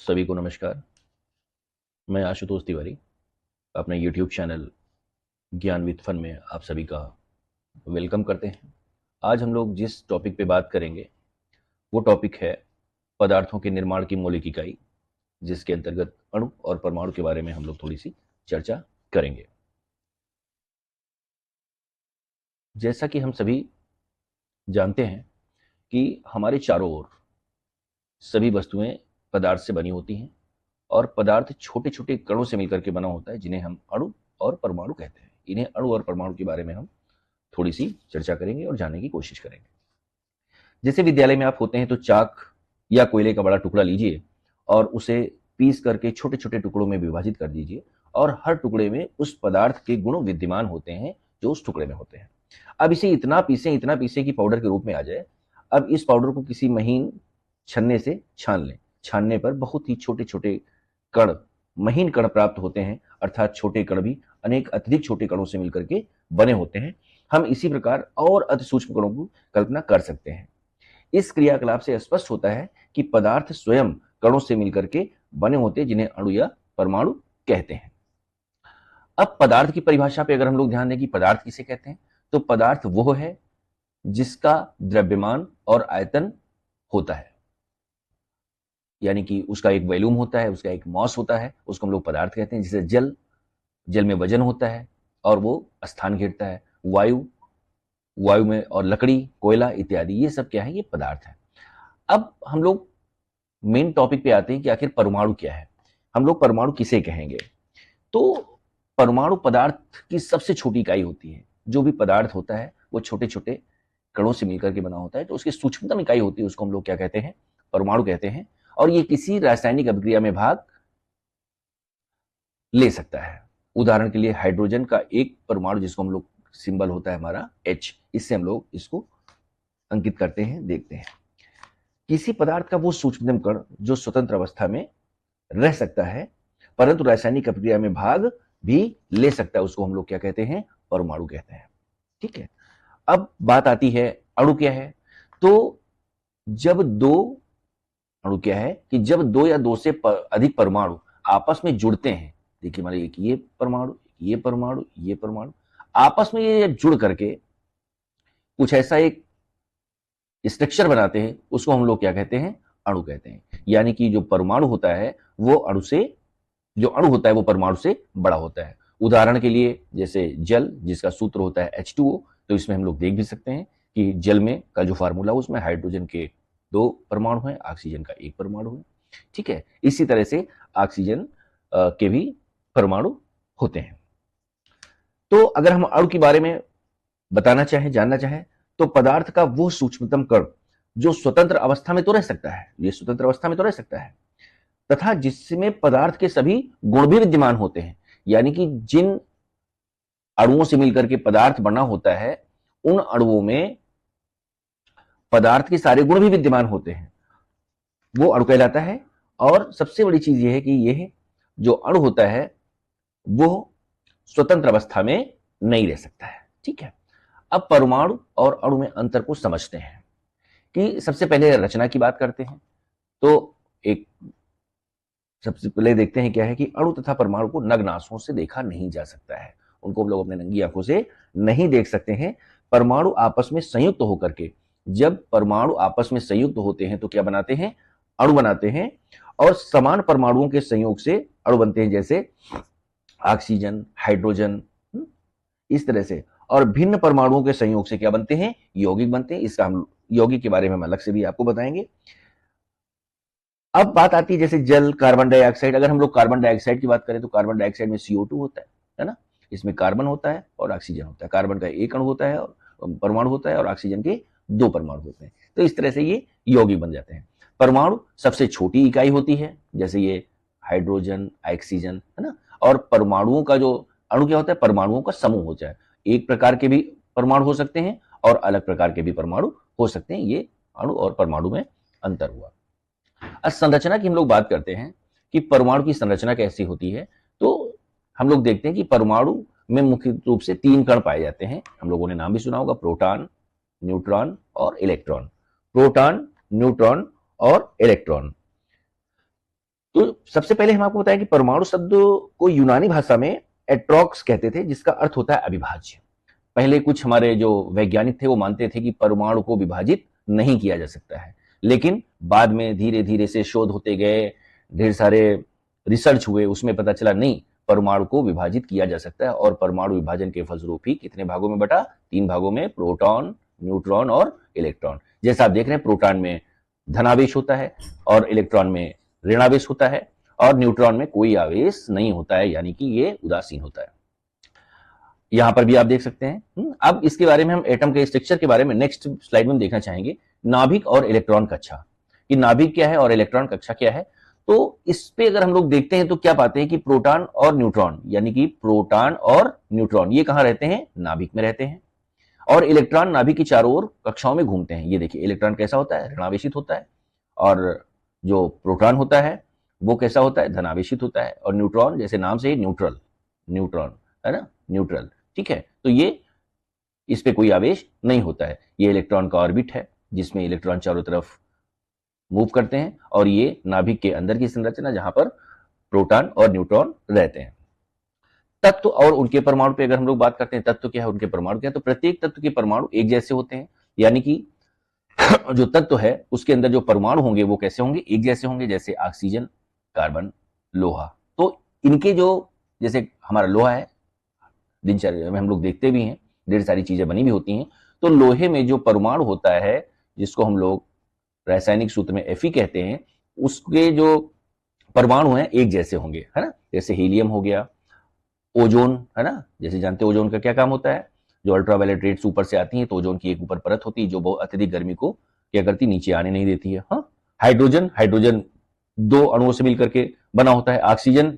सभी को नमस्कार। मैं आशुतोष तिवारी अपने YouTube चैनल ज्ञान विद फन में आप सभी का वेलकम करते हैं। आज हम लोग जिस टॉपिक पे बात करेंगे वो टॉपिक है पदार्थों के निर्माण की मौलिक इकाई, जिसके अंतर्गत अणु और परमाणु के बारे में हम लोग थोड़ी सी चर्चा करेंगे। जैसा कि हम सभी जानते हैं कि हमारे चारों ओर सभी वस्तुएं पदार्थ से बनी होती हैं और पदार्थ छोटे छोटे कणों से मिलकर के बना होता है, जिन्हें हम अणु और परमाणु कहते हैं। इन्हें अणु और परमाणु के बारे में हम थोड़ी सी चर्चा करेंगे और जानने की कोशिश करेंगे। जैसे विद्यालय में आप होते हैं तो चाक या कोयले का बड़ा टुकड़ा लीजिए और उसे पीस करके छोटे छोटे टुकड़ों में विभाजित कर दीजिए और हर टुकड़े में उस पदार्थ के गुण विद्यमान होते हैं जो उस टुकड़े में होते हैं। अब इसे इतना पीसें कि पाउडर के रूप में आ जाए। अब इस पाउडर को किसी महीन छन्ने से छान लें। छानने पर बहुत ही छोटे छोटे कण, महीन कण प्राप्त होते हैं, अर्थात छोटे कण भी अनेक अत्यधिक छोटे कणों से मिलकर के बने होते हैं। हम इसी प्रकार और अति सूक्ष्म कणों की कल्पना कर सकते हैं। इस क्रियाकलाप से स्पष्ट होता है कि पदार्थ स्वयं कणों से मिलकर के बने होते हैं, जिन्हें अणु या परमाणु कहते हैं। अब पदार्थ की परिभाषा पे अगर हम लोग ध्यान दें कि पदार्थ किसे कहते हैं, तो पदार्थ वो है जिसका द्रव्यमान और आयतन होता है, यानी कि उसका एक वॉल्यूम होता है, उसका एक मॉस होता है, उसको हम लोग पदार्थ कहते हैं। जैसे जल में वजन होता है और वो स्थान घेरता है। वायु में, और लकड़ी, कोयला इत्यादि, ये सब क्या है? ये पदार्थ है। अब हम लोग मेन टॉपिक पे आते हैं कि आखिर परमाणु क्या है। हम लोग परमाणु किसे कहेंगे? तो परमाणु पदार्थ की सबसे छोटी इकाई होती है। जो भी पदार्थ होता है वो छोटे छोटे कणों से मिलकर के बना होता है, तो उसकी सूक्ष्मतम इकाई होती है, उसको हम लोग क्या कहते हैं? परमाणु कहते हैं। और ये किसी रासायनिक अभिक्रिया में भाग ले सकता है। उदाहरण के लिए हाइड्रोजन का एक परमाणु, जिसको हम लोग सिंबल होता है हमारा H, इससे हम लोग इसको अंकित करते हैं, देखते हैं। किसी पदार्थ का वो सूक्ष्मतम कण जो स्वतंत्र अवस्था में रह सकता है परंतु रासायनिक अभिक्रिया में भाग भी ले सकता है, उसको हम लोग क्या कहते हैं? परमाणु कहते हैं। ठीक है। अब बात आती है अणु क्या है। तो जब दो अणु क्या है कि जब दो या दो से अधिक परमाणु आपस में जुड़ते हैं, देखिए मान लीजिए ये परमाणु, ये परमाणु, ये परमाणु आपस में ये जुड़ करके कुछ ऐसा एक स्ट्रक्चर बनाते हैं, उसको हम लोग क्या कहते हैं? अणु कहते हैं। यानी कि जो परमाणु होता है वो अणु से, जो अणु होता है वो परमाणु से बड़ा होता है। उदाहरण के लिए जैसे जल, जिसका सूत्र होता है H2O, तो इसमें हम लोग देख भी सकते हैं कि जल में का जो फार्मूला है उसमें हाइड्रोजन के 2 परमाणु हैं, ऑक्सीजन का 1 परमाणु है। ठीक है। इसी तरह से ऑक्सीजन के भी परमाणु होते हैं। तो अगर हम अणु के बारे में बताना चाहें, जानना चाहें, तो पदार्थ का वो सूक्ष्मतम कण जो स्वतंत्र अवस्था में तो रह सकता है, ये स्वतंत्र अवस्था में तो रह सकता है, तथा जिसमें पदार्थ के सभी गुण भी विद्यमान होते हैं। यानी कि जिन अणुओं से मिलकर के पदार्थ बना होता है, उन अणुओं में पदार्थ के सारे गुण भी विद्यमान होते हैं, वो अणु कहलाता है। और सबसे बड़ी चीज यह है कि यह जो अणु होता है वो स्वतंत्र अवस्था में नहीं रह सकता है। ठीक है। अब परमाणु और अणु में अंतर को समझते हैं कि सबसे पहले रचना की बात करते हैं। तो एक सबसे पहले देखते हैं क्या है कि अणु तथा परमाणु को नग्न आंखों से देखा नहीं जा सकता है, उनको हम लोग अपने नंगी आंखों से नहीं देख सकते हैं। परमाणु आपस में संयुक्त होकर के, जब परमाणु आपस में संयुक्त होते हैं तो क्या बनाते हैं? अणु बनाते हैं। और समान परमाणुओं के संयोग से अणु बनते हैं, जैसे ऑक्सीजन, हाइड्रोजन, इस तरह से। और भिन्न परमाणुओं के संयोग से क्या बनते हैं? यौगिक बनते हैं। इसका हम यौगिक के बारे में हम अलग से भी आपको बताएंगे। अब बात आती है जैसे जल, कार्बन डाइऑक्साइड। अगर हम लोग कार्बन डाइऑक्साइड की बात करें तो कार्बन डाइऑक्साइड में CO2 होता है ना? इसमें कार्बन होता है और ऑक्सीजन होता है। कार्बन का एक अणु होता है और परमाणु होता है, और ऑक्सीजन के 2 परमाणु होते हैं। तो इस तरह से ये यौगिक बन जाते हैं। परमाणु सबसे छोटी इकाई होती है, जैसे ये हाइड्रोजन, ऑक्सीजन, है ना? और परमाणुओं का जो अणु क्या होता है? परमाणुओं का समूह होता है। एक प्रकार के भी परमाणु हो सकते हैं और अलग प्रकार के भी परमाणु हो सकते हैं। ये अणु और परमाणु में अंतर हुआ। अब संरचना की हम लोग बात करते हैं कि परमाणु की संरचना कैसी होती है। तो हम लोग देखते हैं कि परमाणु में मुख्य रूप से 3 कण पाए जाते हैं। हम लोगों ने नाम भी सुना होगा, प्रोटॉन, न्यूट्रॉन और इलेक्ट्रॉन। प्रोटॉन, न्यूट्रॉन और इलेक्ट्रॉन। तो सबसे पहले हम आपको बताएं कि परमाणु शब्द को यूनानी भाषा में एट्रॉक्स कहते थे, जिसका अर्थ होता है अविभाज्य। पहले कुछ हमारे जो वैज्ञानिक थे वो मानते थे कि परमाणु को विभाजित नहीं किया जा सकता है, लेकिन बाद में धीरे धीरे से शोध होते गए, ढेर सारे रिसर्च हुए, उसमें पता चला नहीं, परमाणु को विभाजित किया जा सकता है। और परमाणु विभाजन के फलस्वरूप ही कितने भागों में बटा? 3 भागों में, प्रोटॉन, न्यूट्रॉन और इलेक्ट्रॉन। जैसा आप देख रहे हैं, प्रोटॉन में धनावेश होता है और इलेक्ट्रॉन में ऋणावेश होता है, और न्यूट्रॉन में कोई आवेश नहीं होता है, यानी कि ये उदासीन होता है। यहां पर भी आप देख सकते हैं। अब इसके बारे में हम एटम के स्ट्रक्चर के बारे में नेक्स्ट स्लाइड में देखना चाहेंगे, नाभिक और इलेक्ट्रॉन कक्षा। कि नाभिक क्या है और इलेक्ट्रॉन कक्षा क्या है। तो इस पे अगर हम लोग देखते हैं तो क्या पाते हैं कि प्रोटॉन और न्यूट्रॉन, यानी कि प्रोटॉन और न्यूट्रॉन ये कहां रहते हैं? नाभिक में रहते हैं। और इलेक्ट्रॉन नाभिक की चारों ओर कक्षाओं में घूमते हैं। ये देखिए, इलेक्ट्रॉन कैसा होता है? ऋणावेशित होता है। और जो प्रोटॉन होता है वो कैसा होता है? धनावेशित होता है। और न्यूट्रॉन, जैसे नाम से ही न्यूट्रल, न्यूट्रॉन है ना, न्यूट्रल, ठीक है। तो ये, इस पे कोई आवेश नहीं होता है। ये इलेक्ट्रॉन का ऑर्बिट है, जिसमें इलेक्ट्रॉन चारों तरफ मूव करते हैं। और ये नाभिक के अंदर की संरचना, जहां पर प्रोटॉन और न्यूट्रॉन रहते हैं। तत्व और उनके परमाणु पे अगर हम लोग बात करते हैं, तत्व क्या है, उनके परमाणु क्या है, तो प्रत्येक तत्व के परमाणु एक जैसे होते हैं। यानी कि जो तत्व है उसके अंदर जो परमाणु होंगे वो कैसे होंगे? एक जैसे होंगे। जैसे ऑक्सीजन, कार्बन, लोहा। तो इनके जो, जैसे हमारा लोहा है, दिनचर्या में हम लोग देखते भी हैं, ढेर सारी चीजें बनी भी होती हैं। तो लोहे में जो परमाणु होता है, जिसको हम लोग रासायनिक सूत्र में Fe कहते हैं, उसके जो परमाणु हैं एक जैसे होंगे, है ना। जैसे हीलियम हो गया, ओजोन, है ना, जैसे जानते हैं ओजोन का क्या काम होता है। जो अल्ट्रावायलेट रेड्स ऊपर से आती हैं तो ओजोन की एक ऊपर परत होती है जो बहुत अत्यधिक गर्मी को क्या करती, नीचे आने नहीं देती है। हाँ, हाइड्रोजन, हाइड्रोजन 2 अणुओं से मिलकर के बना होता है। ऑक्सीजन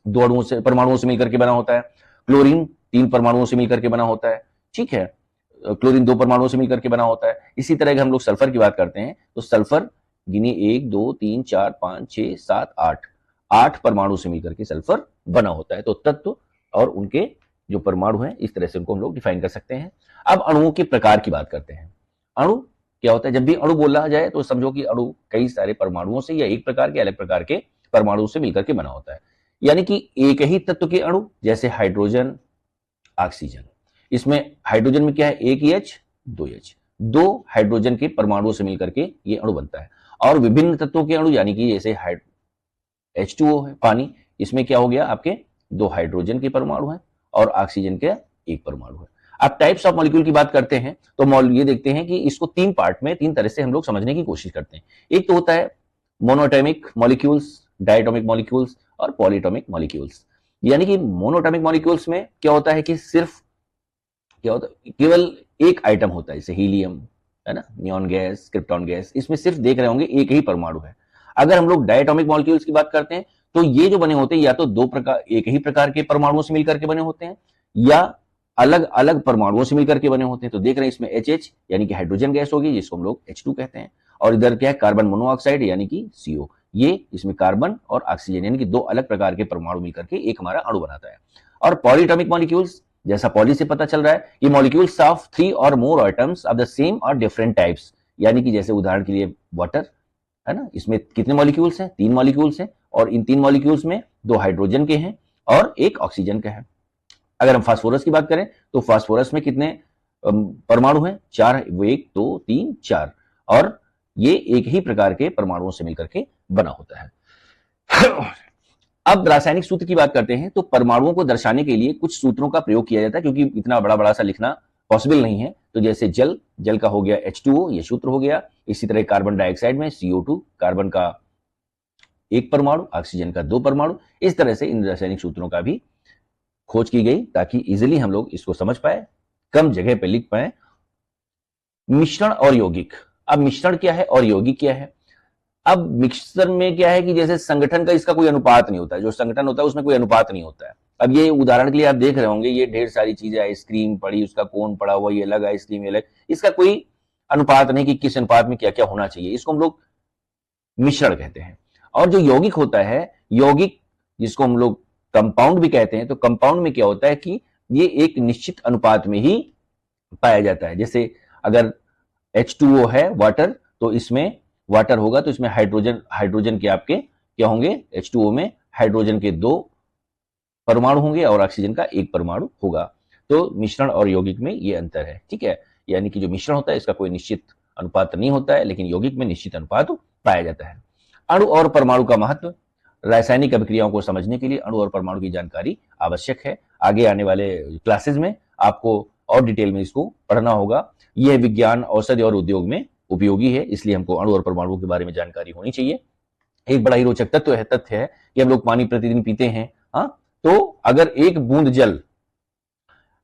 2 अणुओं से, परमाणुओं से मिलकर के बना होता है। क्लोरीन 3 परमाणुओं से मिलकर के बना होता है, ठीक है। क्लोरीन 2 परमाणुओं से मिलकर के बना होता है। इसी तरह हम लोग सल्फर की बात करते हैं तो सल्फर गिनिए 1 2 3 4 5 6 7 8 परमाणु से मिलकर के सल्फर बना होता है। तो तत्व और उनके जो परमाणु हैं, इस तरह से उनको हम लोग डिफाइन कर सकते हैं। अब अणुओं के प्रकार की बात करते हैं। अणु क्या होता है? जब भी अणु बोला जाए तो समझो कि अणु कई सारे परमाणुओं से या एक प्रकार के अलग प्रकार के परमाणुओं से मिलकर के बना होता है। यानी कि एक ही तत्व के अणु, जैसे हाइड्रोजन, ऑक्सीजन, इसमें हाइड्रोजन में क्या है? 1 H 2 H, 2 हाइड्रोजन के परमाणुओं से मिलकर के ये अणु बनता है। और विभिन्न तत्वों के अणु, यानी कि जैसे H2O है पानी, इसमें क्या हो गया? आपके 2 हाइड्रोजन के परमाणु हैं और ऑक्सीजन के 1 परमाणु है। अब टाइप्स ऑफ मॉलिक्यूल की बात करते हैं तो ये देखते हैं कि इसको 3 पार्ट में 3 तरह से हम लोग समझने की कोशिश करते हैं। एक तो होता है मोनोएटॉमिक मॉलिक्यूल्स, डायटोमिक मॉलिक्यूल्स और पॉलीएटॉमिक मॉलिक्यूल्स। यानी कि मोनोएटॉमिक मॉलिक्यूल्स में क्या होता है कि सिर्फ क्या होता है, केवल एक आइटम होता है, जैसे हीलियम, है ना, नियॉन गैस, क्रिप्टॉन गैस, इसमें सिर्फ देख रहे होंगे एक ही परमाणु है। अगर हम लोग डायटोमिक मॉलिक्यूल्स की बात करते हैं तो ये जो बने होते हैं या तो 2 प्रकार, एक ही प्रकार के परमाणुओं से मिलकर के बने होते हैं, या अलग अलग परमाणुओं से मिलकर के बने होते हैं। तो देख रहे हैं इसमें HH यानी कि हाइड्रोजन गैस होगी, जिसको हम लोग H2 कहते हैं। और इधर क्या है? कार्बन मोनोऑक्साइड यानी कि CO। ये इसमें कार्बन और ऑक्सीजन यानी कि 2 अलग प्रकार के परमाणु मिलकर के एक हमारा अणु बनाता है। और पॉलीएटॉमिक मॉलिक्यूल्स, जैसा पॉली से पता चल रहा है, ये मॉलिक्यूल्स ऑफ 3 और मोर एटम्स ऑफ द सेम और डिफरेंट टाइप्स। यानी कि जैसे उदाहरण के लिए वाटर, है ना, इसमें कितने मॉलिक्यूल्स हैं? 3 मॉलिक्यूल्स हैं। और इन 3 मॉलिक्यूल्स में 2 हाइड्रोजन के हैं और 1 ऑक्सीजन का है। अगर हम फास्फोरस की बात करें तो फास्फोरस में कितने परमाणु हैं? 4 है। वो 1 2 3 4, और ये एक ही प्रकार के परमाणुओं से मिलकर के बना होता है। अब रासायनिक सूत्र की बात करते हैं तो परमाणुओं को दर्शाने के लिए कुछ सूत्रों का प्रयोग किया जाता है, क्योंकि इतना बड़ा बड़ा सा लिखना पॉसिबल नहीं है। तो जैसे जल का हो गया H2O, ये सूत्र हो गया। इसी तरह कार्बन डाइऑक्साइड में CO2, कार्बन का 1 परमाणु, ऑक्सीजन का 2 परमाणु। इस तरह से इन रासायनिक सूत्रों का भी खोज की गई ताकि इजिली हम लोग इसको समझ पाए, कम जगह पे लिख पाए। मिश्रण और यौगिक। अब मिश्रण क्या है और यौगिक क्या है? अब मिक्सचर में क्या है कि जैसे संगठन का इसका कोई अनुपात नहीं होता है, जो संगठन होता है उसमें कोई अनुपात नहीं होता है। अब ये उदाहरण के लिए आप देख रहे होंगे, ये ढेर सारी चीजें, आइसक्रीम पड़ी, उसका कोन पड़ा हुआ, ये अलग आइसक्रीम, ये अलग, इसका कोई अनुपात नहीं कि किस अनुपात में क्या क्या होना चाहिए। इसको हम लोग मिश्रण कहते हैं। और जो यौगिक होता है, यौगिक जिसको हम लोग कंपाउंड भी कहते हैं, तो कंपाउंड में क्या होता है कि ये एक निश्चित अनुपात में ही पाया जाता है। जैसे अगर H2O है वाटर, तो इसमें वाटर होगा तो इसमें हाइड्रोजन के आपके क्या होंगे, H2O में हाइड्रोजन के 2 परमाणु होंगे और ऑक्सीजन का 1 परमाणु होगा। तो मिश्रण और यौगिक में ये अंतर है, ठीक है। यानी कि जो मिश्रण होता है इसका कोई निश्चित अनुपात नहीं होता है, लेकिन यौगिक में निश्चित अनुपात पाया जाता है। अणु और परमाणु का महत्व, रासायनिक अभिक्रियाओं को समझने के लिए अणु और परमाणु की जानकारी आवश्यक है। आगे आने वाले क्लासेस में आपको और डिटेल में इसको पढ़ना होगा। यह विज्ञान, औषधि और उद्योग में उपयोगी है, इसलिए हमको अणु और परमाणु के बारे में जानकारी होनी चाहिए। एक बड़ा ही रोचक तथ्य है कि हम लोग पानी प्रतिदिन पीते हैं, हाँ, तो अगर एक बूंद जल,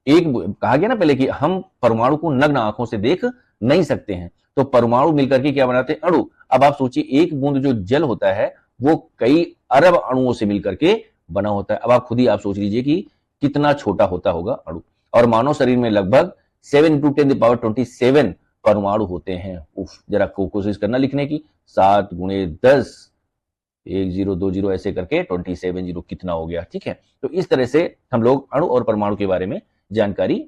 कहा गया ना पहले कि हम परमाणु को नग्न आंखों से देख नहीं सकते हैं, तो परमाणु मिलकर के क्या बनाते हैं, अणु। अब आप सोचिए एक बूंद जो जल होता है वो कई अरब अणुओं से मिलकर के बना होता है। अब आप खुद ही आप सोच लीजिए कि कितना छोटा होता होगा अणु। और मानव शरीर में लगभग 7 × 10⁻27 परमाणु होते हैं। उफ, जरा कोशिश करना लिखने की, 7 × 10, 1 0 2 0 ऐसे करके 27 0 कितना हो गया, ठीक है। तो इस तरह से हम लोग अणु और परमाणु के बारे में जानकारी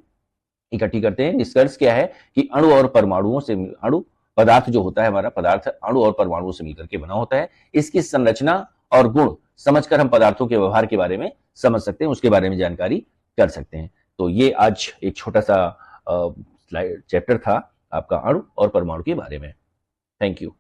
इकट्ठी करते हैं। निष्कर्ष क्या है कि अणु और परमाणुओं से, अणु पदार्थ जो होता है हमारा पदार्थ अणु और परमाणुओं से मिलकर के बना होता है। इसकी संरचना और गुण समझकर हम पदार्थों के व्यवहार के बारे में समझ सकते हैं, उसके बारे में जानकारी कर सकते हैं। तो ये आज एक छोटा सा चैप्टर था आपका अणु और परमाणु के बारे में। Thank you.